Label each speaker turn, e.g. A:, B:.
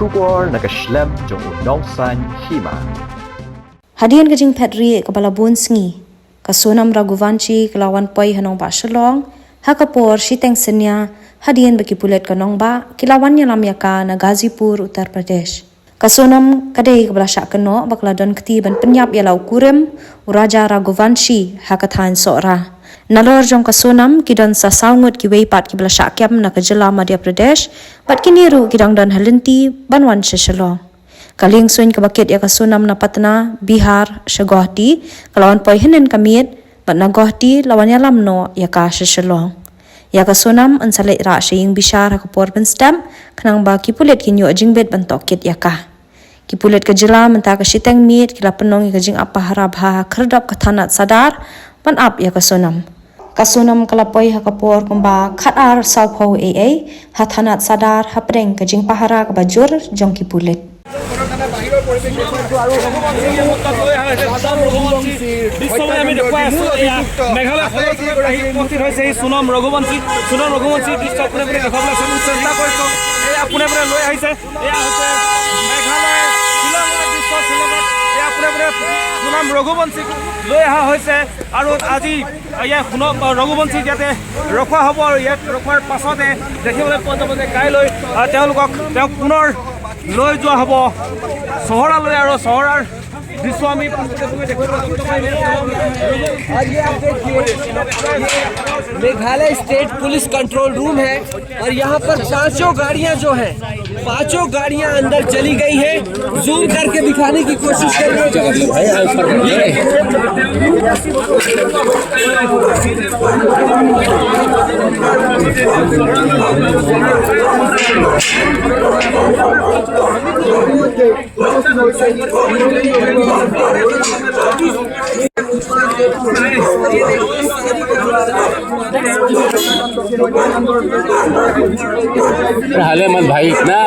A: syukur nakaslem jong unongsan hima.
B: Hadian kajing Pedri kabalabun sngi. Kasunam Raghuvanshi kelawan poi hanong ba shalong. Hakapor shiteng senya hadian bagi pulet kanong ba kilawan yalam yaka na Gazipur Uttar Pradesh. Kasunam kadai kabala syak keno bakla don keti ban penyap yalau kurem Raja Raghuvanshi hakathan sora. Nalor jong kasunam kidon sasaungut ki weipat ki bala syak kyam na kajela Madhya Pradesh bat kiniru kidang don halenti banwan shalong. Kaling suin kabakit ya kasunam na Patna Bihar Shagohti kalawan poi henen kamiet bat na Gohti lawan yalam no ya ka shalong. Ya kasunam ansalek ra shing bishar hakapor ben stem kanang ba kipulet kinyo ajingbet bantokit ya ka. Kipulet kajela menta ka shiteng mit kila penong kajing apa harap ha kerdap kathanat sadar ban up ya kasunam. Kasunam kalapoi hakapor kumba khatar saupho hathanat sadar hapreng kajing pahara kabajur jong kipulet.
C: Sunam Raghuvanshi লৈ অহা হৈছে আৰু আজি ইয়াত ৰঘুবংশী যাতে ৰখোৱা হ'ব আৰু ইয়াত ৰখোৱাৰ পাছতে দেখিবলৈ পোৱা যাব যে কাইলৈ তেওঁলোকক পুনৰ লৈ যোৱা হ'ব চহৰালৈ আৰু চহৰাৰ दृश्य আমি
D: Meghalaya state police control room है और यहाँ पर पांचों गाड़ियाँ जो हैं पांचों गाड़ियाँ अंदर चली गई हैं। जूम करके दिखाने की कोशिश कर रहे
E: हाले मत भाई इतना